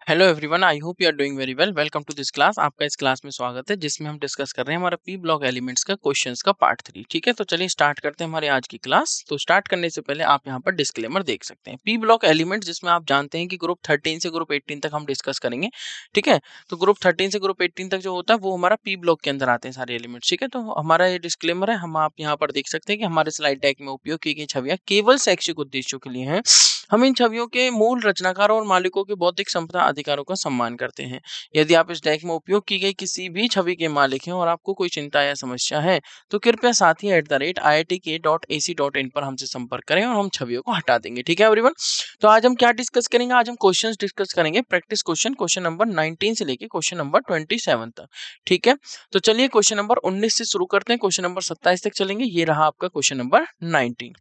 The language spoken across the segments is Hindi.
Hello everyone, I hope you are doing very well. Welcome to this class. आपका इस क्लास में स्वागत है जिसमें हम डिस्कस कर रहे हैं हमारा पी ब्लॉक एलिमेंट्स का क्वेश्चंस का पार्ट 3। ठीक है, तो चलिए स्टार्ट करते हैं हमारी आज की क्लास। तो स्टार्ट करने से पहले आप यहाँ पर डिस्क्लेमर देख सकते हैं। पी ब्लॉक एलिमेंट्स जिसमें आप जानते हैं कि ग्रुप 13 से ग्रुप 18 तक हम डिस्कस करेंगे। ठीक है, तो ग्रुप 13 से ग्रुप 18 तक जो होता है वो हमारा पी ब्लॉक के अंदर आते हैं सारे एलिमेंट्स। ठीक है, तो हमारा ये डिस्क्लेमर है। हम आप यहाँ पर देख सकते हैं कि हमारे स्लाइड डेक में उपयोग की गई छवियां केवल शैक्षिक उद्देश्यों के लिए हैं। हम इन छवियों के मूल रचनाकारों और मालिकों के बौद्धिक संपदा अधिकारों का सम्मान करते हैं। यदि आप इस डेक में उपयोग की गई किसी भी छवि के मालिक हैं और आपको कोई चिंता या समस्या है तो कृपया साथी @iitk.ac.in पर हमसे संपर्क करें और हम छवियों को हटा देंगे। ठीक है एवरीवन, तो आज हम क्या डिस्कस करेंगे? आज हम क्वेश्चंस डिस्कस करेंगे, प्रैक्टिस क्वेश्चन नंबर 19 से लेके क्वेश्चन नंबर 27 तक। ठीक है, तो चलिए क्वेश्चन नंबर 19 से शुरू करते हैं, क्वेश्चन नंबर 27 तक चलेंगे। ये रहा आपका क्वेश्चन नंबर 19।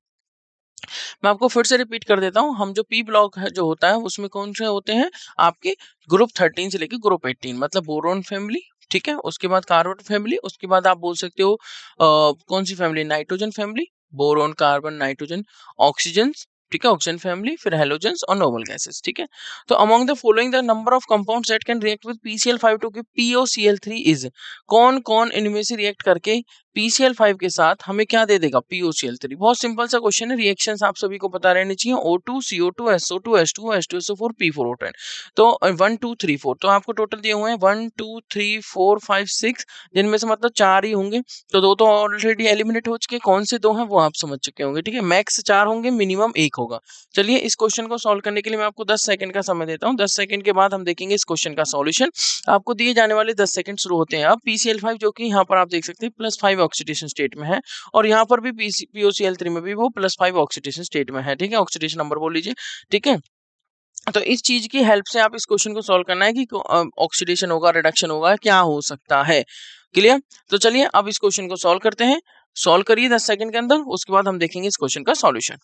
मैं आपको फिर से रिपीट कर देता हूँ। हम जो पी ब्लॉक है जो होता है उसमें कौन से होते हैं? आपके ग्रुप 13 से लेके ग्रुप 18, मतलब बोरोन फैमिली। ठीक है, उसके बाद कार्बन फैमिली, उसके बाद आप बोल सकते हो कौन सी family? Nitrogen family, boron, carbon, nitrogen, oxygen. ठीक है, ऑक्सीजन फैमिली, फिर हेलोजेंस और नोबल गैसेस। ठीक है, तो among the following the number of compounds that can react with PCl5 to give POCl3 is. कौन कौन इनमें से रिएक्ट करके PCl5 के साथ हमें क्या दे देगा? POCl3। बहुत सिंपल सा क्वेश्चन है। रिएक्शंस आप सभी को पता रहनी चाहिए। O2, CO2, SO2, H2O, H2SO4, P4O10। तो 1 2 3 4 तो आपको टोटल दिए हुए हैं 1 2 3 4 5 6, जिनमें से मतलब 4 ही होंगे। तो दो तो ऑलरेडी एलिमिनेट हो चुके, कौन से दो हैं वो आप समझ चुके होंगे। ठीक है, मैक्स 4 होंगे, मिनिमम 1 होगा। चलिए इस क्वेश्चन को सॉल्व करने के लिए मैं आपको 10 सेकंड का समय देता हूँ। 10 सेकंड के बाद हम देखेंगे इस क्वेश्चन का सॉल्यूशन। आपको दिए जाने वाले 10 सेकंड शुरू होते हैं अब। PCl5 जो कि यहाँ पर आप देख सकते हैं +5 ऑक्सीडेशन स्टेट में है, और यहाँ पर भी POCl3 में भी वो +5 ऑक्सीडेशन स्टेट में है। ठीक है, ऑक्सीडेशन नंबर बोल लीजिए। ठीक है, तो इस चीज की हेल्प से आप इस क्वेश्चन को सॉल्व करना है कि ऑक्सीडेशन होगा, रिडक्शन होगा, क्या हो सकता है। क्लियर? तो चलिए अब इस क्वेश्चन को सॉल्व करते हैं। सॉल्व करिए 10 सेकंड के अंदर, उसके बाद हम देखेंगे इस क्वेश्चन का सॉल्यूशन।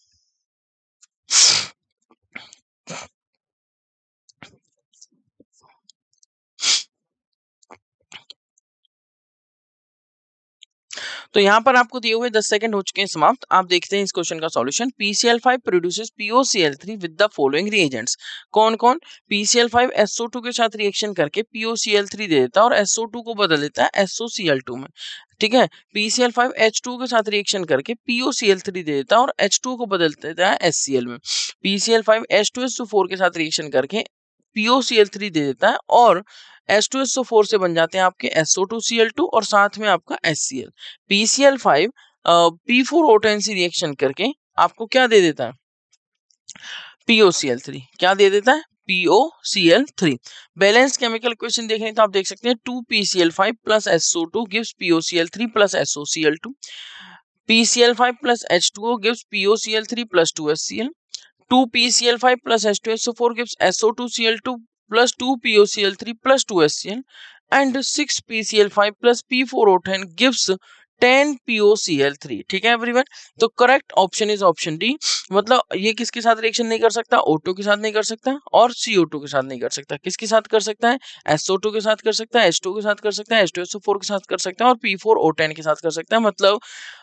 तो यहाँ पर आपको दिए हुए 10 सेकंड हो चुके हैं समाप्त। आप देखते हैं इस क्वेश्चन का solution. PCl5 produces POCl3 with the following reagents. कौन कौन? PCl5 SO2 के साथ रिएक्शन करके POCl3 दे देता है और SO2 को बदल देता है SOCl2 में। ठीक है, PCl5 H2 के साथ रिएक्शन करके POCl3 दे देता है और H2 को बदल देता है HCl में। PCl5 H2SO4 के साथ रिएक्शन करके POCl3 दे देता है और H2SO4 से बन जाते हैं आपके SO2Cl2 और साथ में आपका HCl। PCl5 P4O10 से रिएक्शन करके आपको क्या दे देता है? POCl3। क्या दे देता है? POCl3। बैलेंस केमिकल इक्वेशन देखें तो आप देख सकते हैं 2PCl5 plus SO2 gives POCl3 plus SOCl2। PCl5 plus H2O gives POCl3 plus 2HCl। 2PCl5 plus H2SO4 gives SO2Cl2 plus 2POCl3 plus 2HCl, and 6PCl5 plus P4O10 gives 10POCl3। ठीक है एवरीवन, तो correct option is option D. मतलब ये किसके साथ रिएक्शन नहीं कर सकता? O2 के साथ नहीं कर सकता और CO2 के साथ नहीं कर सकता। किसके साथ कर सकता है? SO2 के साथ कर सकता है, H2 के साथ कर सकता है, H2SO4 के साथ कर सकता है और P4O10 के साथ कर सकता है। मतलब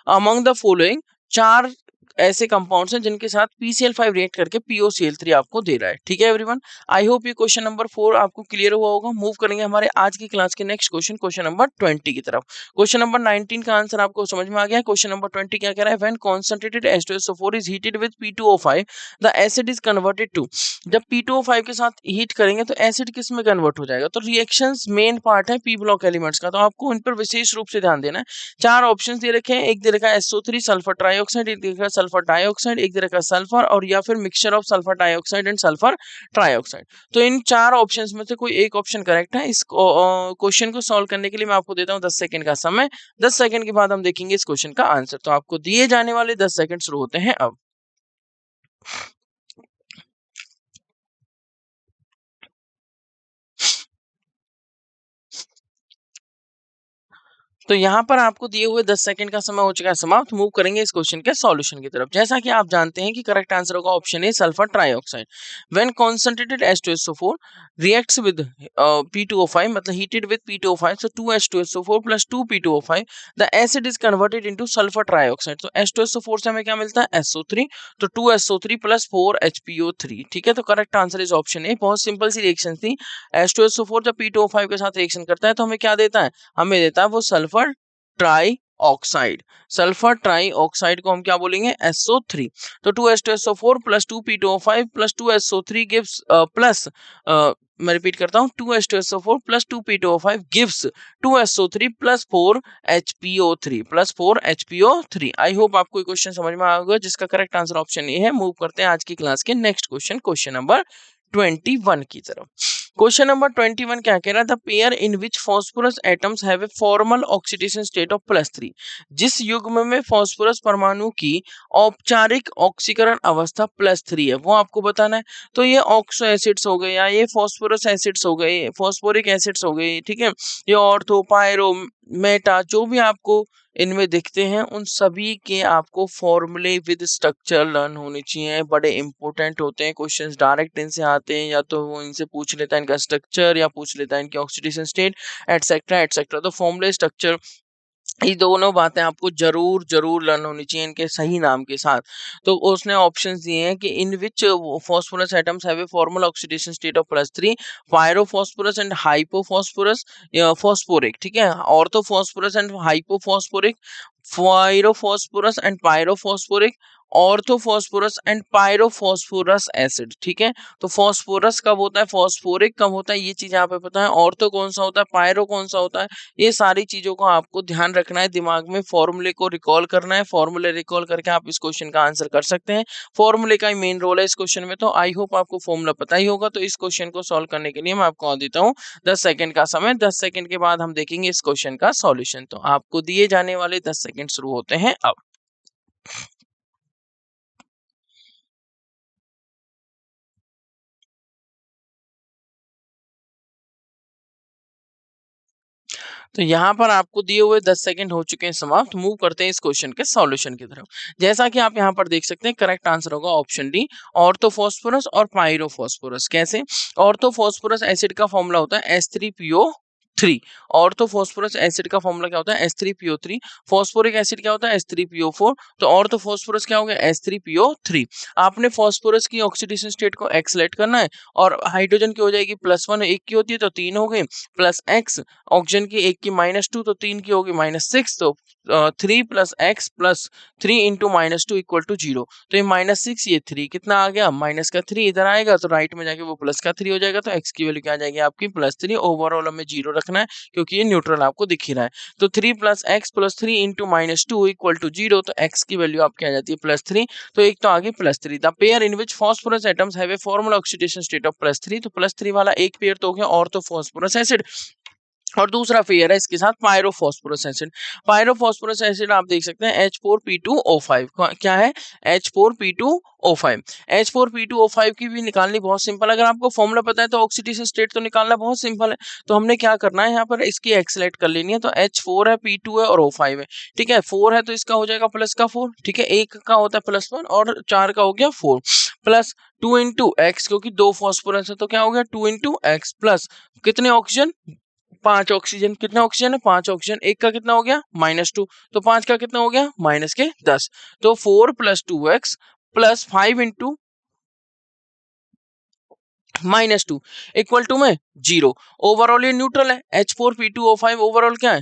अमंग द फॉलोइंग 4 ऐसे कंपाउंड्स हैं जिनके साथ PCl5 रिएक्ट करके POCl3 आपको दे रहा है। ठीक है एवरीवन, आई होप ये क्वेश्चन नंबर 4 आपको क्लियर हुआ होगा। मूव करेंगे हमारे आज की क्लास के नेक्स्ट क्वेश्चन, क्वेश्चन नंबर 20 की तरफ। क्वेश्चन नंबर 19 का आंसर आपको समझ में आ गया। क्वेश्चन नंबर 20 क्या कह रहा है? When concentrated H2SO4 is heated with P2O5 the acid is converted to. जब P2O5 के साथ हीट करेंगे तो एसिड किस में कन्वर्ट हो जाएगा? तो रिएक्शंस मेन पार्ट है पी ब्लॉक एलिमेंट्स का, तो आपको इन पर विशेष रूप से ध्यान देना है। 4 ऑप्शंस दे रखे हैं। एक दे रखा है SO3 सल्फर ट्राइऑक्साइड, एक दे रखा है सल्फर डाइऑक्साइड, एक दे रखा है सल्फर, और या फिर mixture of sulphur dioxide and sulphur trioxide. तो इन 4 ऑप्शंस में से कोई एक ऑप्शन करेक्ट है। इस क्वेश्चन को सॉल्व करने के लिए मैं आपको देता हूं 10 सेकंड का समय। 10 सेकंड के बाद हम देखेंगे इस क्वेश्चन का आंसर। तो आपको दिए जाने वाले 10 सेकंड शुरू होते हैं अब। तो यहाँ पर आपको दिए हुए 10 सेकंड का समय हो चुका है समाप्त। मूव करेंगे इस क्वेश्चन के सॉल्यूशन की तरफ। जैसा कि आप जानते हैं कि करेक्ट आंसर होगा option A sulphur trioxide. When concentrated H2SO4 reacts with P2O5 मतलब heated with P2O5 so 2H2SO4 plus 2P2O5 the acid is converted into sulphur trioxide. तो H2SO4 से हमें क्या मिलता है SO3 तो 2SO3 plus 4HPO3। ठीक है, तो करेक्ट आंसर इज ऑप्शन ए। बहुत सिंपल सी रिएक्शन थी। H2SO4 जब P2O5 के साथ रिएक्शन करता है तो हमें क्या देता है, हमें देता है वो sulphur try oxide. Sulphur try oxide को हम क्या बोलेंगे SO3। तो 2H2SO4 plus 2P2O5 plus 2SO3 gives plus मैं रिपीट करता हूँ 2H2SO4 plus 2P2O5 gives 2SO3 plus 4HPO3 plus 4HPO3। I hope आपको ये क्वेश्चन समझ में आ गया जिसका करेक्ट आंसर ऑप्शन ए है। मूव करते हैं आज की क्लास के नेक्स्ट क्वेश्चन, क्वेश्चन नंबर 21 की तरफ। क्वेश्चन नंबर 21 क्या कह रहा था, pair in which phosphorus atoms have a formal oxidation state of +3। जिस युग्म में फॉस्फोरस परमाणु की औपचारिक ऑक्सीकरण अवस्था +3 है वो आपको बताना है। तो ये ऑक्सो एसिड्स हो गए या ये फॉस्फोरस एसिड्स हो गए, फॉस्फोरिक एसिड्स हो गए, ठीक है, ये ऑर्थो पायरो मेटा जो भी आपको इनमें दिखते हैं उन सभी के आपको फॉर्मूले विद स्ट्रक्चर लर्न होने चाहिए। बड़े इंपॉर्टेंट होते हैं क्वेश्चंस, डायरेक्ट इनसे आते हैं, या तो वो इनसे पूछ लेता है इनका स्ट्रक्चर या पूछ लेता है इनकी ऑक्सीडेशन स्टेट एटसेट्रा एटसेट्रा। तो फॉर्मूले स्ट्रक्चर ये दोनों बातें आपको जरूर जरूर लर्न होनी चाहिए इनके सही नाम के साथ। तो उसने ऑप्शंस दिए हैं कि in which phosphorus atoms have a formal oxidation state of +3 pyrophosphorous and hypophosphorous phosphoric, ठीक है, orthophosphorous and hypophosphoric, pyrophosphorous and pyrophosphoric, orthophosphorous and pyrophosphorous acid. ठीक है, तो फॉस्फोरस कब होता है, फॉस्फोरिक कब होता है, ये चीज यहाँ पे पता है। ऑर्थो कौन सा होता है, पायरो कौन सा होता है, ये सारी चीजों को आपको ध्यान रखना है, दिमाग में फॉर्मूले को रिकॉल करना है। फॉर्मूले रिकॉल करके आप इस क्वेश्चन का आंसर कर सकते हैं। फॉर्मूले का ही मेन रोल है इस क्वेश्चन में। तो आई होप आपको फॉर्मूला पता ही होगा। तो इस क्वेश्चन को सॉल्व करने के लिए मैं आपको देता हूँ 10 सेकंड का समय। 10 सेकंड के बाद हम देखेंगे इस क्वेश्चन का सॉल्यूशन। तो आपको दिए जाने वाले 10 सेकंड शुरू होते हैं अब। तो यहाँ पर आपको दिए हुए 10 सेकंड हो चुके हैं समाप्त। मूव करते हैं इस क्वेश्चन के सॉल्यूशन की तरफ। जैसा कि आप यहाँ पर देख सकते हैं करेक्ट आंसर होगा ऑप्शन डी ऑर्थोफॉस्फोरस और पायरोफॉस्फोरस। कैसे, ऑर्थोफॉस्फोरस एसिड का फॉर्मूला होता है H3PO3। ऑर्थोफॉस्फोरस एसिड का फॉर्मूला क्या होता है H3PO3। फॉस्फोरिक एसिड क्या होता है H3PO4। तो ऑर्थोफॉस्फोरस क्या हो गया H3PO3। आपने फॉस्फोरस की ऑक्सीडेशन स्टेट को एक्स सेलेक्ट करना है और हाइड्रोजन की हो जाएगी +1, एक की होती है तो 3 हो गई, प्लस एक्स, ऑक्सीजन की एक की -2 तो 3 की होगी -6, तो 3 + x + 3 × -2 = 0। तो ये -6 ये 3 कितना आ गया, माइनस का 3 इधर आएगा तो राइट में जाके वो प्लस का 3 हो जाएगा। तो x की वैल्यू क्या आ जाएगी आपकी +3। ओवरऑल हमें 0 रखना है क्योंकि ये न्यूट्रल आपको दिख ही रहा है। तो 3 + x + 3 × -2 = 0। तो x की वैल्यू आपकी आ जाती है +3। तो एक तो आ गई +3। The pair in which phosphorus atoms have a formal oxidation state of +3। तो +3 वाला एक पेयर तो हो गया ऑर्थोफॉस्फोरस एसिड और दूसरा पेयर है इसके साथ पायरोफॉस्फोरस एसिड। पायरोफॉस्फोरस एसिड आप देख सकते हैं H4P2O5 क्या है H4P2O5। H4P2O5 की भी निकालनी बहुत सिंपल। अगर आपको फॉर्मूला पता है तो ऑक्सीडेशन स्टेट तो निकालना बहुत सिंपल है। तो हमने क्या करना है यहाँ पर इसकी एक्स सेलेक्ट कर लेनी है। तो H4 है, P2 है और O5 है। ठीक है, 4 है तो इसका हो जाएगा +4। ठीक है, एक का होता है +1 और 4 का हो गया 4 प्लस 2 × x क्योंकि 2 फॉस्फोरस है तो क्या हो गया 2 × x प्लस कितने ऑक्सीजन 5 ऑक्सीजन, कितना ऑक्सीजन है 5 ऑक्सीजन, एक का कितना हो गया -2 तो 5 का कितना हो गया -10। तो 4 + 2x + 5 × -2 = में 0। ओवरऑल ये न्यूट्रल है। H4P2O5 ओवरऑल क्या है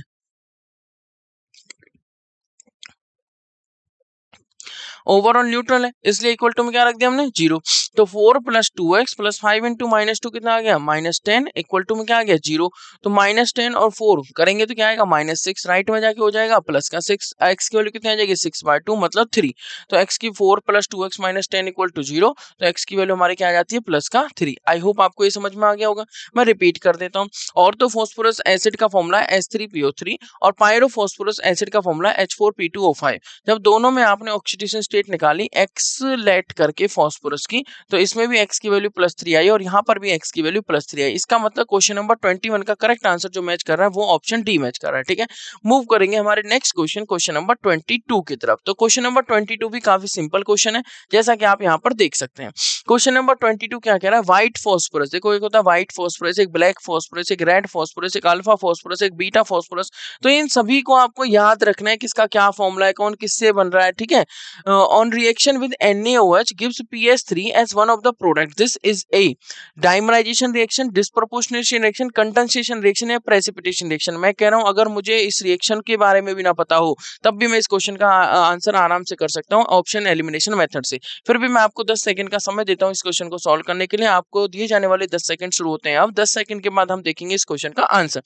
ओवरऑल न्यूट्रल है, इसलिए इक्वल टू में क्या रख दिया हमने 0। तो 4 + 2x + 5 × -2 कितना आ गया -10 इक्वल टू में क्या आ गया 0। तो -10 और 4 करेंगे तो क्या आएगा -6, राइट में जाके हो जाएगा प्लस का 6। x की वैल्यू कितनी आ जाएगी 6/2 मतलब 3। तो x की 4 + 2x - 10 = 0। तो x की वैल्यू हमारी क्या आ जाती है प्लस का 3। आई होप आपको ये समझ में आ गया होगा। मैं रिपीट कर देता हूँ। ऑर्थोफॉस्फोरस एसिड का फॉर्मूला H3PO3 और पायरोफॉस्फोरस एसिड का फॉर्मूला H4P2O5। जब दोनों में आपने ऑक्सीडेशन स्टेट स्टेट निकाली एक्सलेट करके फॉस्फोरस की, तो इसमें भी x की वैल्यू +3 आई और यहाँ पर भी x की वैल्यू +3 आई। इसका मतलब क्वेश्चन नंबर 21 का करेक्ट आंसर जो मैच कर रहा है वो ऑप्शन डी मैच कर रहा है। ठीक है, मूव करेंगे हमारे नेक्स्ट क्वेश्चन नंबर 22 की तरफ। तो क्वेश्चन नंबर 22 भी काफी सिंपल क्वेश्चन है, जैसा कि आप यहाँ पर देख सकते हैं। क्वेश्चन नंबर 22 क्या कह रहा है, व्हाइट फॉस्फोरस, देखो एक होता है व्हाइट फॉस्फोरस, एक ब्लैक फॉस्फोरस, एक रेड फॉस्फोरस, एक अल्फा फॉस्फोरस, एक बीटा फॉस्फोरस। तो इन सभी को आपको याद रखना है किसका क्या फॉर्मूला है, कौन किससे बन रहा है। ठीक है, on reaction with NaOH gives PS3 as one of the product. This is a dimerization reaction, disproportionation reaction, condensation reaction या precipitation reaction। मैं कह रहा हूं अगर मुझे इस रिएक्शन के बारे में भी ना पता हो तब भी मैं इस क्वेश्चन का आंसर आराम से कर सकता हूं ऑप्शन एलिमिनेशन मेथड से। फिर भी मैं आपको 10 सेकंड का समय देता हूं इस क्वेश्चन को सॉल्व करने के लिए। आपको दिए जाने वाले 10 सेकंड शुरू होते हैं अब। 10 सेकंड के बाद हम देखेंगे इस क्वेश्चन का आंसर।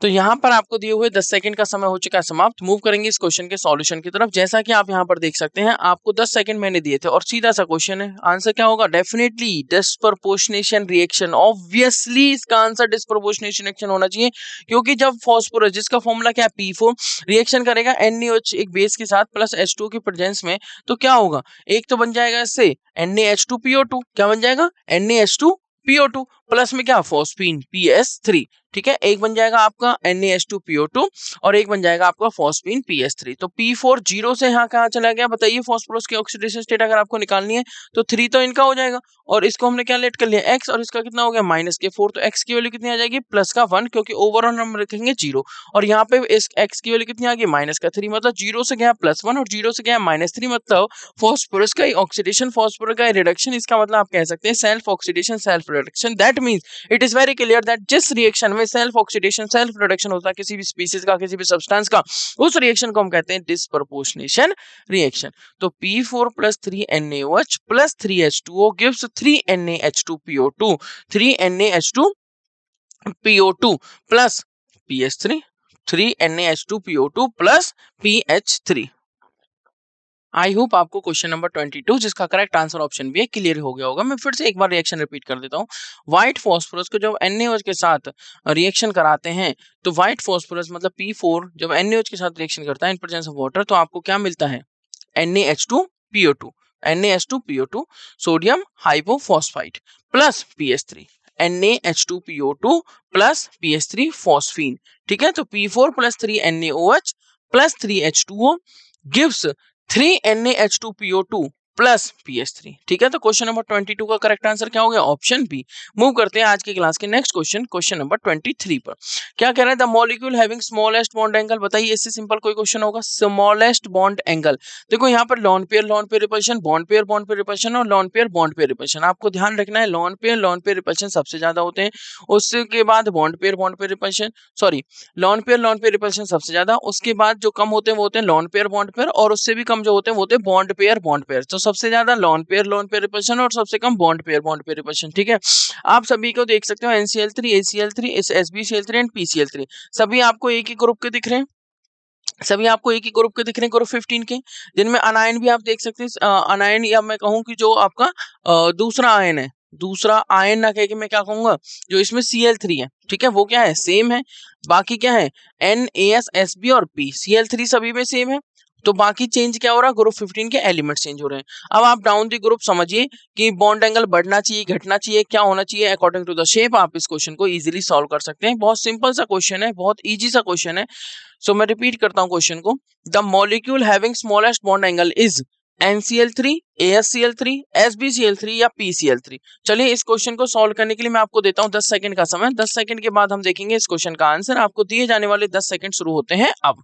तो यहाँ पर आपको दिए हुए 10 सेकंड का समय हो चुका है समाप्त। मूव करेंगे इस क्वेश्चन के सॉल्यूशन की तरफ। जैसा कि आप यहाँ पर देख सकते हैं, आपको 10 सेकंड मैंने दिए थे और सीधा सा क्वेश्चन है। आंसर क्या होगा, डेफिनेटली डिस्प्रपोर्शनेशन रिएक्शन। ऑब्वियसली इसका आंसर डिस्प्रपोर्शनेशन रिएक्शन होना चाहिए, क्योंकि जब फॉस्फोरस जिसका फॉर्मूला क्या है P4 रिएक्शन करेगा NaOH एक बेस के साथ प्लस H2 की प्रेजेंस में, तो क्या होगा, एक तो बन जाएगा इससे NaH2PO2। क्या बन जाएगा, NaH2PO2 प्लस में क्या, फॉस्फीन PS3। ठीक है, एक बन जाएगा आपका NaH2PO2 और एक बन जाएगा आपका फॉस्फीन PS3। तो P4 जीरो से यहाँ कहाँ चला गया बताइए, फॉस्फोरस की ऑक्सीडेशन स्टेट अगर आपको निकालनी है तो 3 तो इनका हो जाएगा और इसको हमने क्या लेट कर लिया x, और इसका कितना हो गया -4। तो x की वैल्यू कितनी आ जाएगी, +1, क्योंकि ओवरऑल हम रखेंगे 0 और यहाँ पे इस x की वैल्यू कितनी आ गई, -3। मतलब 0 से गया +1 और 0 से गया -3। मतलब फॉस्फोरस का ऑक्सीडेशन, फॉस्फोरस का रिडक्शन। इसका मतलब आप कह सकते हैं self oxidation self reduction. That means it is very clear that जिस रिएक्शन में सेल्फ ऑक्सीडेशन सेल्फ रिडक्शन होता है किसी भी स्पीसीज का, किसी भी सब्सटेंस का, उस रिएक्शन को हम कहते हैं डिस्प्रपोर्शनेशन रिएक्शन। तो P4 + 3NaOH + 3H2O gives 3NaH2PO2, 3NaH2PO2 plus PS3, 3NaH2PO2 plus PH3। I hope आपको क्वेश्चन नंबर 22 जिसका करेक्ट आंसर ऑप्शन बी है क्लियर हो गया होगा। मैं फिर से एक बार रिएक्शन रिपीट कर देता हूँ। व्हाइट फॉस्फोरस को जब NaOH के साथ रिएक्शन कराते हैं तो व्हाइट फॉस्फोरस मतलब P4 जब NaOH के साथ रिएक्शन करता है इन प्रेजेंस ऑफ वाटर, तो आपको क्या मिलता है, NaH2PO2, NaH2PO2 sodium hypophosphide plus PS3, NaH2PO2 plus PS3 phosphine. ठीक है, तो P4 + 3NaOH + 3H2O gives 3NaH2PO2 plus PS3। ठीक है, तो क्वेश्चन नंबर 22 का करेक्ट आंसर क्या हो गया, ऑप्शन बी। मूव करते हैं आज की क्लास के नेक्स्ट क्वेश्चन नंबर 23 पर। क्या कह रहा है, the molecule having smallest bond angle. बताइए इससे सिंपल कोई क्वेश्चन होगा, स्मॉलेस्ट बॉन्ड एंगल। देखो यहाँ पर lone pair repulsion, bond pair repulsion और lone pair bond pair repulsion. आपको ध्यान रखना है लॉन पेयर रिपल्शन सबसे ज्यादा होते हैं, उसके बाद bond pair repulsion, sorry lawn pair repulsion सबसे ज्यादा, उसके बाद जो कम होते हैं वो होते हैं लॉन पेयर बॉन्ड पेयर, और उससे भी कम जो होते हैं वो होते हैं बॉन्ड पेयर। तो सबसे ज्यादा लॉन पेयर रिपल्शन और सबसे कम बॉन्ड पेयर रिपल्शन। ठीक है, आप सभी को देख सकते हो NCl3, ACl3, SbCl3 and PCl3 सभी आपको एक ही ग्रुप के दिख रहे हैं, सभी आपको एक ही ग्रुप के दिख रहे हैं, ग्रुप 15 के, जिनमें अनायन भी आप देख सकते हैं। अनायन या मैं कहूं कि जो आपका दूसरा आयन है, दूसरा आयन ना कह के मैं क्या कहूंगा, जो इसमें Cl3 है, ठीक है, वो क्या है, सेम है। बाकी क्या है, NaS, Sb और P, Cl3 सभी में सेम है। तो बाकी चेंज क्या हो रहा है, ग्रुप 15 के एलिमेंट चेंज हो रहे हैं। अब आप डाउन दी ग्रुप समझिए कि बॉन्ड एंगल बढ़ना चाहिए, घटना चाहिए, क्या होना चाहिए, अकॉर्डिंग टू द शेप आप इस क्वेश्चन को इजीली सॉल्व कर सकते हैं। बहुत सिंपल सा क्वेश्चन है, बहुत इजी सा क्वेश्चन है। सो मैं रिपीट करता हूं क्वेश्चन को, the molecule having smallest bond angle is NCl3, AsCl3, SbCl3 या PCl3। चलिए इस क्वेश्चन को सॉल्व करने के लिए मैं आपको देता हूं 10 सेकंड का समय। 10 सेकंड के बाद हम देखेंगे इस क्वेश्चन का आंसर। आपको दिए जाने वाले 10 सेकंड शुरू होते हैं अब।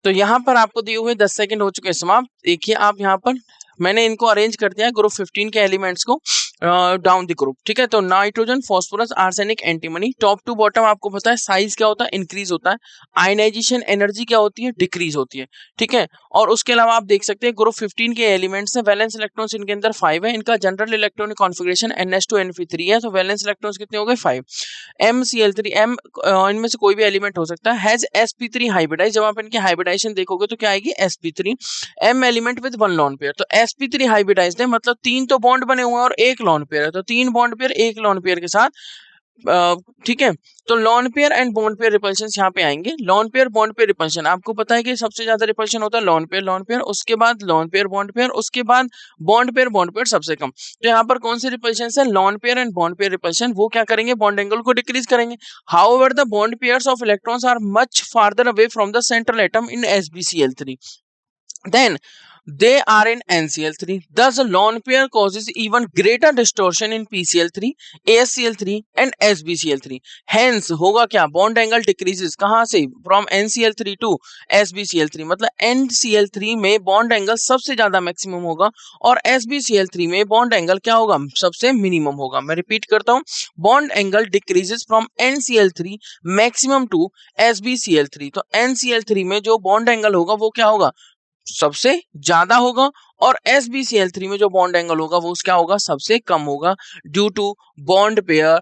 तो यहाँ पर आपको दिए हुए 10 सेकंड हो चुके हैं समाप्त। देखिए आप यहाँ पर मैंने इनको अरेंज कर दिया ग्रुप 15 के एलिमेंट्स को। डाउन द ग्रुप, ठीक है। तो nitrogen, phosphorus, arsenic, antimony, top to bottom आपको पता है साइज क्या होता है, इंक्रीज होता है। आयनाइजेशन एनर्जी क्या होती है, डिक्रीज होती है, ठीक है। और उसके अलावा आप देख सकते हैं ग्रुप 15 के एलिमेंट्स हैं, वैलेंस इलेक्ट्रॉन्स इनके अंदर 5 है, इनका general electronic configuration NH2 NF3 है, तो वैलेंस इलेक्ट्रॉन्स कितने हो गए 5। MCl3, M इनमें से कोई भी एलिमेंट हो सकता है, हैज sp3 हाइब्रिडाइज, जब आप इनकी हाइब्रिडाइजेशन देखोगे तो क्या आएगी sp3। M element with 1 lone pair, तो sp3 हाइब्रिडाइज्ड है, मतलब 3 तो बॉन्ड बने हुए हैं और 1 लॉन पेयर है, तो 3 बॉन्ड पेयर 1 लॉन पेयर के साथ, ठीक है। तो lawn pair and bond pair repulsion यहाँ पे आएंगे। Lawn pair bond pair repulsion, आपको पता है कि सबसे ज्यादा रिपल्शन होता है लॉन पेयर, उसके बाद लॉन पेयर बॉन्ड पेयर, उसके बाद बॉन्ड पेयर सबसे कम। तो यहाँ पर कौन से रिपल्शन है, lone pair and bond pair repulsion, वो क्या करेंगे, बॉन्ड एंगल को डिक्रीज करेंगे। However the bond pairs of electrons are much farther away from the central atom in SbCl3, then they are in NCl3. Thus, lone pair causes even greater distortion in PCl3, AsCl3 and SbCl3. Hence, होगा क्या, bond angle decreases कहाँ से, from NCl3 to SbCl3, मतलब NCl3 में bond angle सबसे ज्यादा मैक्सिमम होगा और SbCl3 में bond angle क्या होगा, सबसे मिनिमम होगा। मैं रिपीट करता हूँ, bond angle decreases from NCl3 maximum to SbCl3। तो NCl3 में जो bond angle होगा वो क्या होगा, सबसे ज्यादा होगा, और SbCl3 में जो बॉन्ड एंगल होगा वो क्या होगा, सबसे कम होगा, due to bond pair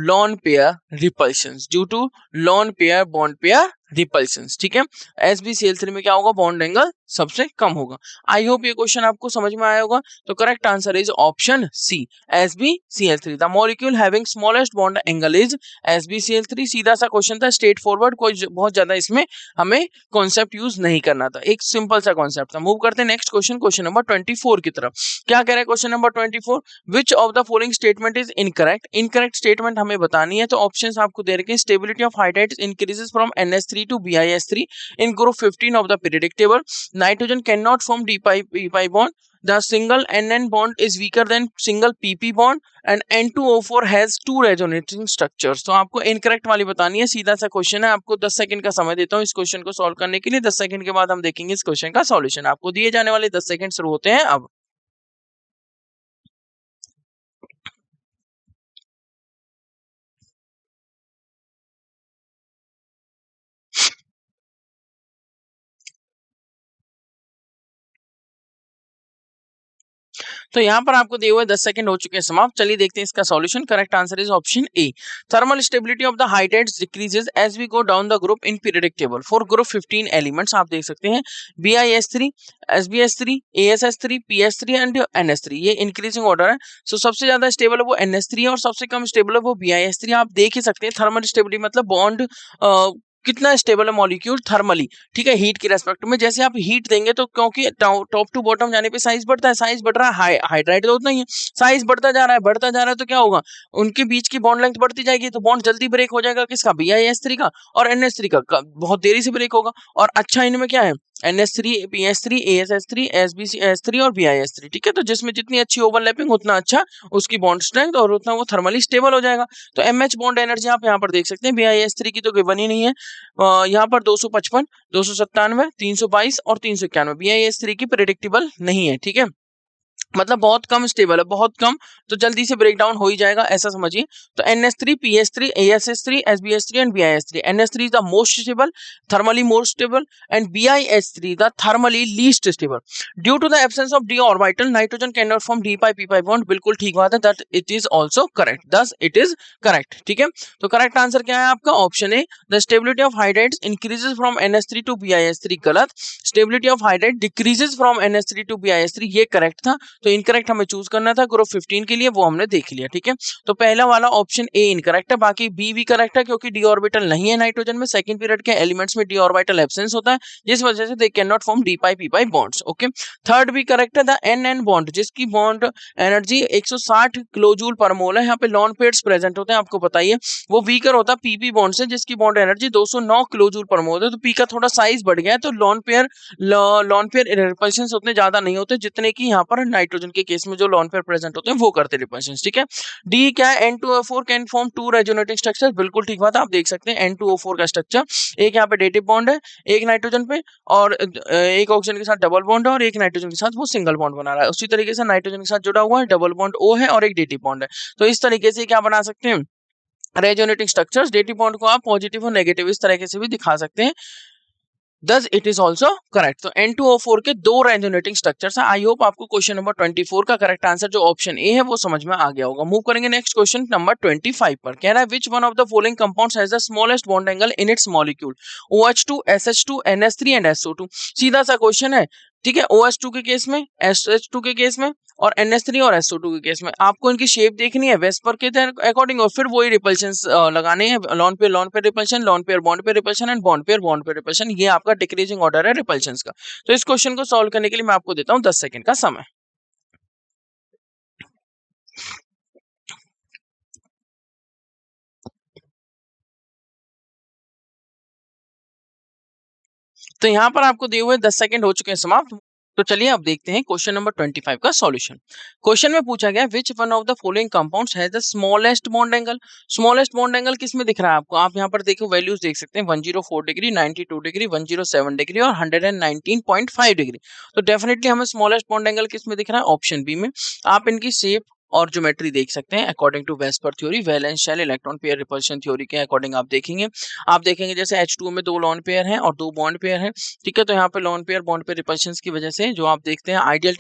lone pair repulsions, due to lone pair bond pair repulsions, ठीक है। SbCl3 में क्या होगा, बॉन्ड एंगल सबसे कम होगा। आई होप ये क्वेश्चन आपको समझ में आया होगा। तो correct answer is option C, SbCl3। The molecule having smallest bond angle is SbCl3। सीधा सा क्वेश्चन था, स्ट्रेट फॉरवर्ड, कोई बहुत ज्यादा इसमें हमें कॉन्सेप्ट यूज नहीं करना था, एक सिंपल सा कॉन्सेप्ट था। मूव करते हैं नेक्स्ट क्वेश्चन, क्वेश्चन नंबर 24 की तरफ। क्या कह रहा है question number 24, which of the following statement is incorrect. Incorrect statement हमें बतानी है, तो ऑप्शंस आपको दे रखे हैं, stability of hydrides increases from NH3 to BiS3 in group 15 of the periodic table, nitrogen cannot form d pi bond, the single NN bond is weaker than single PP bond and N2O4 has two resonating structures। तो आपको इनकरेक्ट वाली बतानी है, सीधा सा क्वेश्चन है, आपको 10 सेकंड का समय देता हूँ इस क्वेश्चन को सॉल्व करने के लिए। 10 सेकंड के बाद हम देखेंगे इस क्वेश्चन का सॉल्यूशन। आपको दिए जाने वाले 10 सेकंड शुरू होते हैं अब। तो यहाँ पर आपको दिए हुए 10 सेकंड हो चुके हैं समाप्त। चलिए देखते हैं इसका solution. Correct answer is option A, thermal stability of the hydrides decreases as we go down the group in periodic table for group 15 elements. आप देख सकते हैं BiS3, SbS3, AsS3, PS3 and NS3, ये इंक्रीजिंग ऑर्डर है। सो सबसे ज्यादा स्टेबल है वो NS3 है और सबसे कम स्टेबल है वो BiS3। आप देख ही सकते हैं थर्मल स्टेबिलिटी मतलब बॉन्ड कितना स्टेबल है मॉलिक्यूल थर्मली, ठीक है, हीट के रेस्पेक्ट में। जैसे आप हीट देंगे तो क्योंकि टॉप टू बॉटम जाने पे साइज बढ़ता है, साइज बढ़ रहा है, हाइड्राइड तो उतना ही है, साइज बढ़ता जा रहा है, बढ़ता जा रहा है, तो क्या होगा, उनके बीच की बॉन्ड लेंथ बढ़ती जाएगी, तो बॉन्ड जल्दी ब्रेक हो जाएगा, किसका, BiS3 का, और NH3 का बहुत देरी से ब्रेक होगा। और अच्छा इनमें क्या है, NH3, PS3, AsS3, SbS3 और BiS3, ठीक है। तो जिसमें जितनी अच्छी ओवरलैपिंग उतना अच्छा उसकी बॉन्ड स्ट्रेंथ और उतना वो थर्मली स्टेबल हो जाएगा। तो MH बॉन्ड एनर्जी आप यहाँ पर देख सकते हैं, BiS3 की तो गिवन ही नहीं है, यहाँ पर 255, 297, 322 और 391 BiS3 की प्रेडिक्टेबल नहीं है, ठीक है, मतलब बहुत कम स्टेबल है, बहुत कम, तो जल्दी से ब्रेक डाउन हो ही जाएगा, ऐसा समझिए। तो NH3, PS3, AsS3, SbS3 and BiS3, NH3 is the most stable, thermally more stable, and BiS3 the thermally least stable. Due to the absence of d orbital nitrogen can not form d pi p pi bond, बिल्कुल ठीक बात है, that it is also correct, thus it is correct, ठीक है। तो करेक्ट आंसर क्या है आपका, option A, the stability of hydrides increases from NH3 to BiS3 गलत, stability of hydride decreases from NH3 to BiS3 ये करेक्ट था। तो इनकरेक्ट हमें चूज करना था ग्रुप 15 के लिए, वो हमने देख लिया, ठीक है। तो पहला वाला ऑप्शन ए इनकरेक्ट है, बाकी बी भी करेक्ट है क्योंकि डी ऑर्बिटल नहीं है नाइट्रोजन में, सेकंड पीरियड के एलिमेंट्स में डी ऑर्बिटल एब्सेंस होता है, जिस वजह से they can not form D pi P pi bonds, okay. Third भी करेक्ट है, द एन एन बॉन्ड जिसकी बॉन्ड एनर्जी 160 किलोजूल पर मोल है, यहाँ पे लॉन पेयर्स प्रेजेंट होते हैं, आपको बताइए, वो वीकर होता है पीपी बॉन्ड से जिसकी बॉन्ड एनर्जी 209 किलोजूल पर मोल है। तो पी का थोड़ा साइज बढ़ गया है, तो लॉन पेयर रिपल्शंस उतने ज्यादा नहीं होते जितने की यहाँ पर नाइट्रोजन नाइट्रोजन के केस में जो लोन पेयर प्रेजेंट होते हैं वो करते हैं रिपल्शन, ठीक है। डी क्या है, N2O4 can form 2 resonating structure, बिल्कुल ठीक बात है, आप देख सकते हैं N2O4 का स्ट्रक्चर, एक यहाँ पे डेटिव बॉन्ड है एक नाइट्रोजन पे, और एक ऑक्सीजन के साथ डबल बॉन्ड है और एक नाइट्रोजन के साथ वो सिंगल बॉन्ड बना रहा है। उसी तरीके से नाइट्रोजन के साथ जुड़ा हुआ है डबल बॉन्ड O है और एक डेटिव बॉन्ड है। तो इस तरीके से क्या बना सकते हैं, रेजोनेटिंग स्ट्रक्चर्स। डेटिव बॉन्ड को आप पॉजिटिव और नेगेटिव इस तरीके से भी दिखा सकते हैं, Thus it is also correct। तो N2O4 के दो रेजोनेटिंग स्ट्रक्चर्स हैं। आई होप आपको क्वेश्चन नंबर 24 का करेक्ट आंसर जो ऑप्शन ए है वो समझ में आ गया होगा। मूव करेंगे नेक्स्ट क्वेश्चन नंबर 25 पर। कह रहा है which one of the following compounds has the smallest bond angle in its molecule, OH2, SH2, NH3 and SO2। सीधा सा क्वेश्चन है, ठीक है। OH2 के केस में, SH2 के केस में और NH3 और SO2 के केस में आपको इनकी शेप देखनी है वेस्पर के अकॉर्डिंग, और फिर वही रिपल्शन लगाने हैं, लॉन पे रिपल्शन, लॉन पेयर बॉन्ड पे रिपल्शन एंड बॉन्ड पे रिपल्शन। ये आपका डिक्रीजिंग ऑर्डर है रिपल्शन का। तो इस क्वेश्चन को सॉल्व करने के लिए मैं आपको देता हूं 10 सेकंड का समय। तो यहाँ पर आपको दिए हुए 10 सेकंड हो चुके हैं समाप्त। तो चलिए अब देखते हैं क्वेश्चन नंबर 25 का सॉल्यूशन। क्वेश्चन में पूछा गया which one of the following compounds has the smallest bond angle. Smallest bond angle किस में दिख रहा है आपको, आप यहाँ पर देखो वैल्यूज देख सकते हैं 104 डिग्री, 92 डिग्री, 107 डिग्री और 119.5 डिग्री। तो डेफिनेटली हमें स्मॉलेस्ट बॉन्ड एंगल किस में दिख रहा है, ऑप्शन बी में। आप इनकी शेप और ज्योमेट्री देख सकते हैं according to VSEPR theory, valence shell electron pair repulsion theory के अकॉर्डिंग आप देखेंगे जैसे H2O में दो लॉन पेयर हैं और दो बॉन्ड पेयर हैं, ठीक है। तो यहाँ पे lawn pair bond pair repulsion की वजह से जो आप देखते हैं आइडियल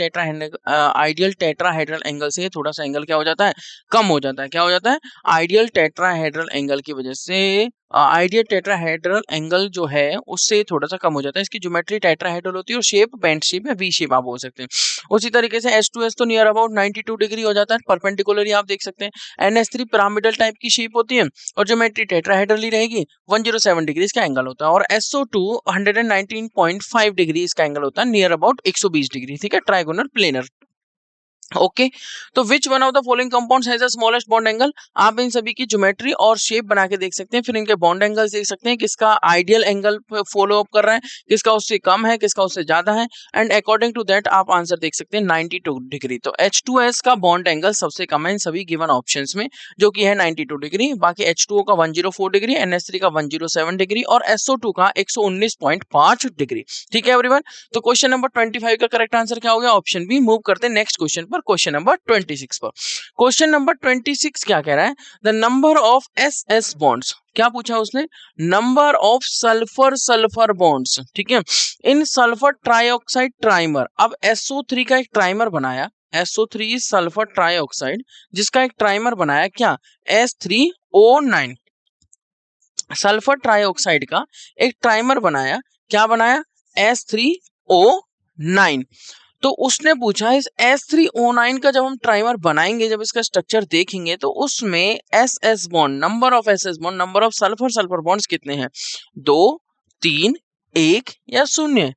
टेट्राहेड्रल एंगल से थोड़ा सा एंगल क्या हो जाता है, कम हो जाता है। क्या हो जाता है, आइडियल टेट्राहेड्रल एंगल की वजह से आइडियल टेट्राहेड्रल एंगल जो है उससे थोड़ा सा कम हो जाता है। इसकी ज्योमेट्री टेट्राहेड्रल होती है और शेप बेंट शेप या वी शेप आप बोल सकते हैं। उसी तरीके से H2S तो नियर अबाउट 92 डिग्री हो जाता है, परपेंडिकुलरली आप देख सकते हैं। NH3 पिरामिडल टाइप की शेप होती है और ज्योमेट्री टेट्राहेड्रल ही रहेगी, 107 डिग्री इसका एंगल होता है। और SO2 119.5 डिग्री इसका एंगल होता है, नियर अबाउट 120 डिग्री, ठीक है, ट्राइगोनल प्लेनर। ओके तो which one of the following compounds has the smallest bond angle, आप इन सभी की ज्योमेट्री और शेप बना के देख सकते हैं, फिर इनके बॉन्ड एंगल्स देख सकते हैं, किसका आइडियल एंगल फॉलो अप कर रहा है, किसका उससे कम है, किसका उससे ज्यादा है, एंड अकॉर्डिंग टू दैट आप आंसर देख सकते हैं 92 डिग्री। तो H2S का बॉन्ड एंगल सबसे कम है इन सभी गिवन ऑप्शंस में, जो कि है 92 डिग्री। बाकी H2O का 104 डिग्री, NH3 का 107 डिग्री और SO2 का 119.5 डिग्री, ठीक है एवरीवन। तो क्वेश्चन नंबर 25 का करेक्ट आंसर क्या हो गया, ऑप्शन बी। मूव करते हैं नेक्स्ट क्वेश्चन पर, क्वेश्चन नंबर 26 पर। क्वेश्चन नंबर 26 क्या कह रहा है, the number of SS bonds, क्या पूछा उसने, नंबर ऑफ सल्फर बॉन्ड्स, ठीक है, इन सल्फर ट्राइऑक्साइड ट्राइमर। अब SO3 का एक ट्राइमर बनाया, SO3 सल्फर ट्राइऑक्साइड, जिसका एक ट्राइमर बनाया क्या, S3O9। सल्फर ट्राइऑक्साइड का एक ट्राइमर बनाया, क्या बनाया, S3O9। तो उसने पूछा इस S3O9 का जब हम ट्राइमर बनाएंगे, जब इसका स्ट्रक्चर देखेंगे तो उसमें SS bond, number of SS bond, number of sulphur bonds कितने हैं, 2, 3, 1 या 0।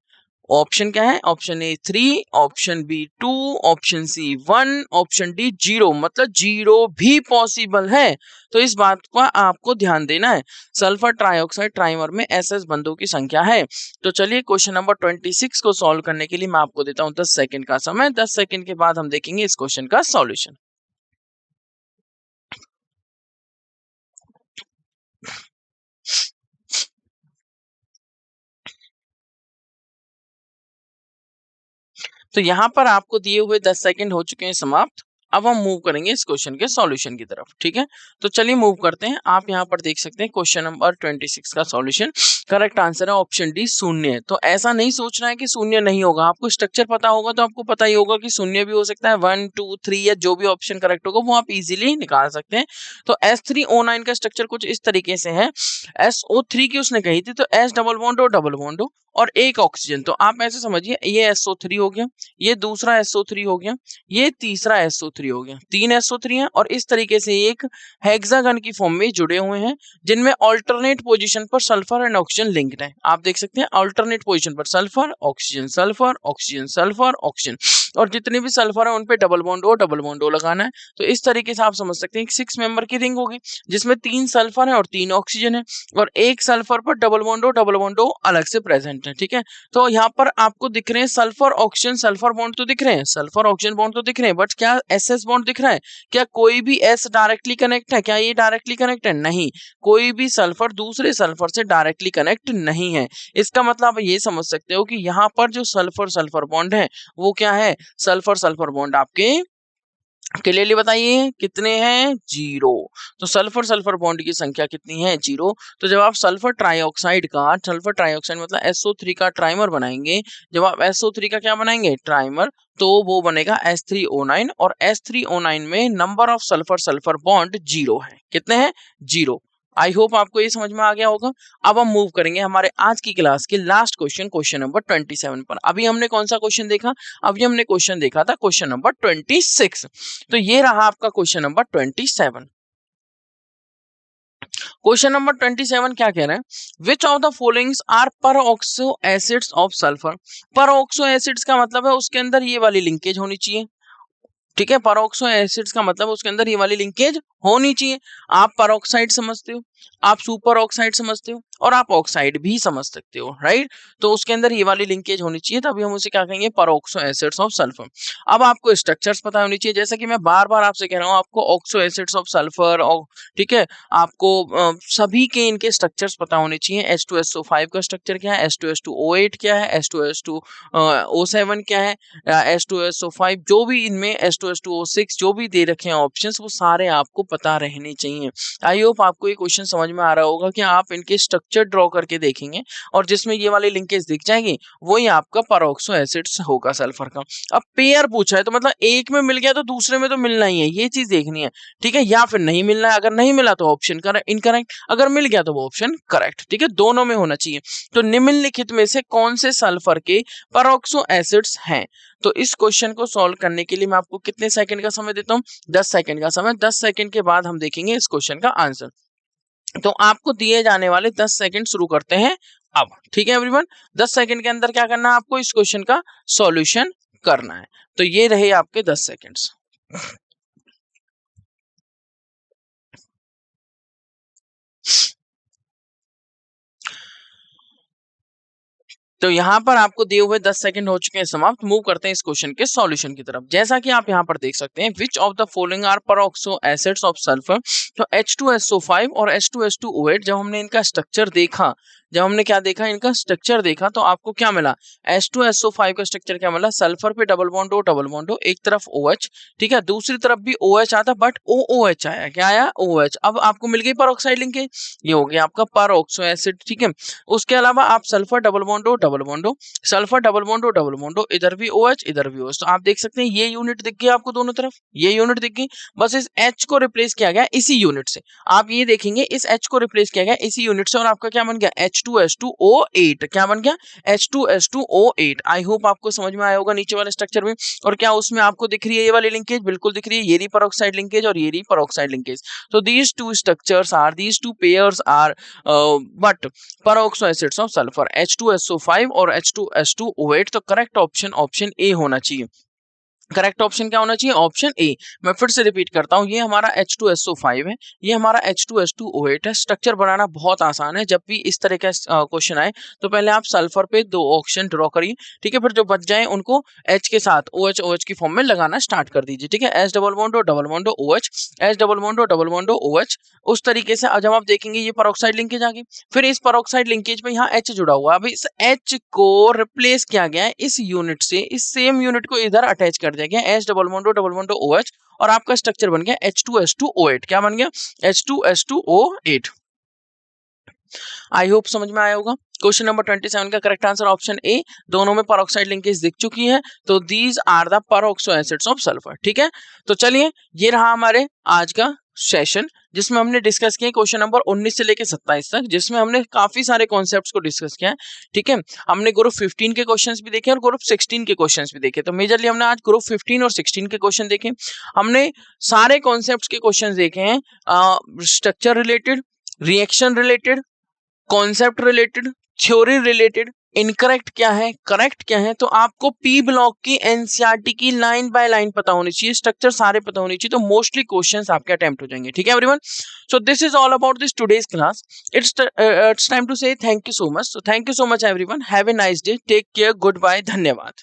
ऑप्शन क्या है, option A 3, option B 2, option C 1, option D 0, मतलब 0 भी पॉसिबल है। तो इस बात का आपको ध्यान देना है, सल्फर ट्राइऑक्साइड ट्राइमर में SS बंधों की संख्या है। तो चलिए क्वेश्चन नंबर 26 को सॉल्व करने के लिए मैं आपको देता हूं 10 सेकंड का समय। 10 सेकंड के बाद हम देखेंगे इस क्वेश्चन का सॉल्यूशन। तो यहाँ पर आपको दिए हुए 10 सेकंड हो चुके हैं समाप्त। अब हम मूव करेंगे इस क्वेश्चन के सॉल्यूशन की तरफ, ठीक है। तो चलिए मूव करते हैं। आप यहाँ पर देख सकते हैं क्वेश्चन नंबर 26 का सॉल्यूशन, करेक्ट आंसर है ऑप्शन डी 0। तो ऐसा नहीं सोचना है कि 0 नहीं होगा, आपको स्ट्रक्चर पता होगा तो आपको पता ही होगा कि 0 भी हो सकता है, 1, 2, 3 या जो भी ऑप्शन करेक्ट होगा वो आप इजीली निकाल सकते हैं। तो S3O9 का स्ट्रक्चर कुछ इस तरीके से है, SO3 की उसने कही थी, तो S डबल बॉन्ड और एक ऑक्सीजन। तो आप ऐसे समझिए ये SO3 हो गया, ये दूसरा SO3 हो गया, ये तीसरा SO3 SO3 हो गया, 3 SO3 है और इस तरीके से एक हेक्सागन की फॉर्म में जुड़े हुए हैं जिनमें ऑल्टरनेट पोजीशन पर सल्फर एंड ऑक्सीजन लिंक्ड है। आप देख सकते हैं ऑल्टरनेट पोजीशन पर sulphur oxygen sulphur oxygen sulphur oxygen, और जितने भी सल्फर है उन पे डबल बॉन्ड ओ लगाना है। तो इस तरीके से आप समझ सकते हैं 6 मेंबर की रिंग होगी जिसमें 3 सल्फर है और 3 ऑक्सीजन है और एक सल्फर पर डबल बॉन्ड ओ अलग से प्रेजेंट है। ठीक है, तो यहाँ पर आपको दिख रहे हैं सल्फर ऑक्सीजन सल्फर बॉन्ड तो दिख रहे हैं, सल्फर ऑक्सीजन बॉन्ड तो दिख रहे हैं, बट क्या SS बॉन्ड दिख रहा है? क्या कोई भी S डायरेक्टली कनेक्ट है? क्या ये डायरेक्टली कनेक्ट है? नहीं, कोई भी सल्फर दूसरे सल्फर से डायरेक्टली कनेक्ट नहीं है। इसका मतलब आप ये समझ सकते हो कि यहाँ पर जो सल्फर सल्फर बॉन्ड है वो क्या है? सल्फर सल्फर बॉन्ड आपके क्लियरली बताइए कितने हैं? 0। तो सल्फर सल्फर बॉन्ड की संख्या कितनी है? 0। तो जब आप सल्फर ट्राइऑक्साइड मतलब SO3 का ट्राइमर बनाएंगे, जब आप SO3 का क्या बनाएंगे? ट्राइमर, तो वो बनेगा H3O9 और H3O9 में number of sulphur sulphur bond 0 है। कितने हैं? 0। आई होप आपको ये समझ में आ गया होगा। अब हम मूव करेंगे हमारे आज की क्लास के लास्ट क्वेश्चन नंबर 27 पर। अभी हमने कौन सा क्वेश्चन देखा? अभी हमने क्वेश्चन देखा था क्वेश्चन नंबर 26। तो ये रहा आपका क्वेश्चन नंबर 27। क्वेश्चन नंबर 27 क्या कह रहा है? Which of the followings are peroxo acids of sulphur. Peroxo acids का मतलब है उसके अंदर ये वाली लिंकेज होनी चाहिए। ठीक है, परऑक्सो एसिड्स का मतलब उसके अंदर ये वाली लिंकेज होनी चाहिए। आप परऑक्साइड समझते हो, आप सुपर ऑक्साइड समझते हो और आप ऑक्साइड भी समझ सकते हो, राइट? तो उसके अंदर ये वाली लिंकेज होनी चाहिए, तभी हम उसे क्या कहेंगे? Peroxo acids of sulphur. अब आपको स्ट्रक्चर्स पता होनी चाहिए, जैसा कि मैं बार बार आपसे कह रहा हूँ, आपको ऑक्सो एसिड्स ऑफ सल्फर और ठीक है, आपको सभी के इनके स्ट्रक्चर्स पता होने चाहिए। H2SO5 का स्ट्रक्चर क्या है, H2SO8 क्या है, H2SO7 क्या है, H2SO5 जो भी इनमें H2SO6 जो भी दे रखे हैं ऑप्शंस, वो सारे आपको पता रहने चाहिए। आई होप आपको ये क्वेश्चन समझ में आ रहा होगा कि आप इनके स्ट्रक्चर ड्रॉ करके देखेंगे और जिसमें ये वाली लिंकेज दिख जाएगी वही आपका परऑक्सो एसिड्स होगा सल्फर का। अब पेयर पूछा है तो मतलब एक में मिल गया तो दूसरे में तो मिलना ही है, ये चीज देखनी है। ठीक है, या फिर नहीं मिलना है, अगर नहीं मिला तो ऑप्शन इनकरेक्ट, अगर मिल गया तो वो ऑप्शन करेक्ट। ठीक है, दोनों में होना चाहिए। तो निम्नलिखित में से कौन से सल्फर के परऑक्सो एसिड्स हैं? तो इस क्वेश्चन को सॉल्व करने के लिए मैं आपको कितने सेकंड का समय देता हूँ? 10 सेकंड का समय। 10 सेकंड के बाद हम देखेंगे इस क्वेश्चन का आंसर। तो आपको दिए जाने वाले 10 सेकंड शुरू करते हैं अब। ठीक है एवरीवन, 10 सेकंड के अंदर क्या करना है आपको? इस क्वेश्चन का सॉल्यूशन करना है। तो ये रहे आपके 10 सेकंड्स। तो यहाँ पर आपको दिए हुए 10 सेकंड हो चुके हैं समाप्त। मूव करते हैं इस क्वेश्चन के सॉल्यूशन की तरफ। जैसा कि आप यहाँ पर देख सकते हैं, which of the following are peroxo acids of sulphur. तो H2SO5 और H2S2O8 जब हमने इनका स्ट्रक्चर देखा, जब हमने क्या देखा? इनका स्ट्रक्चर देखा, तो आपको क्या मिला? H2SO5 का स्ट्रक्चर क्या मिला? सल्फर पे डबल बॉन्ड ओ, एक तरफ OH, ठीक है, दूसरी तरफ भी OH आता, बट OOH आया। क्या आया? OH। अब आपको मिल गई परऑक्साइड लिंकेज, ये हो गया आपका परऑक्सो एसिड। ठीक है, उसके अलावा आप sulphur double bond O, sulphur double bond O, इधर भी OH इधर भी OH। तो आप देख सकते हैं ये यूनिट दिख गई आपको दोनों तरफ, ये यूनिट दिख गई। बस इस H को रिप्लेस किया गया इसी यूनिट से। आप ये देखेंगे इस H को रिप्लेस किया गया इसी यूनिट से और आपका क्या बन गया? H2S2O8। क्या बन गया? H2S2O8। आई होप आपको समझ में आया होगा नीचे वाले स्ट्रक्चर में। और क्या उसमें आपको दिख रही है ये वाली लिंकेज? बिल्कुल दिख रही है, ये रही परऑक्साइड लिंकेज और ये रही peroxide linkage. So these two structures are, these two pairs are but peroxo acids of sulfur, H2SO5 और H2S2O8। तो करेक्ट ऑप्शन ऑप्शन ए होना चाहिए। करेक्ट ऑप्शन क्या होना चाहिए? Option A. मैं फिर से रिपीट करता हूं, ये हमारा H2SO5 है, ये हमारा H2S2O8 है। स्ट्रक्चर बनाना बहुत आसान है। जब भी इस तरह का क्वेश्चन आए तो पहले आप सल्फर पे 2 ऑप्शन ड्रॉ करिए, ठीक है, फिर जो बच जाए उनको H के साथ OH की फॉर्म में लगाना स्टार्ट कर दीजिए। ठीक है, H double bond O OH, H double bond O OH। उस तरीके से जब आप देखेंगे ये परऑक्साइड लिंकेज आ गई, फिर इस परऑक्साइड लिंकेज पे यहाँ H जुड़ा हुआ है। अब इस H को रिप्लेस किया गया है इस यूनिट से, इस सेम यूनिट को इधर अटैच कर दिया गया H double bond O OH और आपका स्ट्रक्चर बन गया H2S2O8। क्या बन गया? H2S2O8। आई होप समझ में आया होगा। क्वेश्चन नंबर 27 का करेक्ट आंसर ऑप्शन ए, दोनों में परऑक्साइड लिंकेज दिख चुकी है। तो these are the peroxo acids of sulphur. ठीक है, तो चलिए ये रहा हमारे आज का सेशन जिसमें हमने डिस्कस किया क्वेश्चन नंबर 19 से लेके 27 तक, जिसमें हमने काफी सारे कॉन्सेप्ट्स को डिस्कस किया है। ठीक है, हमने ग्रुप 15 के क्वेश्चंस भी देखे और ग्रुप 16 के क्वेश्चंस भी देखे। तो मेजरली हमने आज ग्रुप 15 और 16 के क्वेश्चन देखे। हमने सारे कॉन्सेप्ट्स के क्वेश्चंस देखे हैं, structure related, reaction related, concept related, theory related, incorrect क्या है, करेक्ट क्या है। तो आपको पी ब्लॉक की एनसीईआरटी की लाइन बाय लाइन पता होनी चाहिए, स्ट्रक्चर सारे पता होनी चाहिए, तो मोस्टली क्वेश्चंस आपके अटेम्प्ट हो जाएंगे। ठीक है everyone, so this is all about this today's class. It's time to say thank you so much. So thank you so much everyone, have a nice day, take care, good bye, धन्यवाद।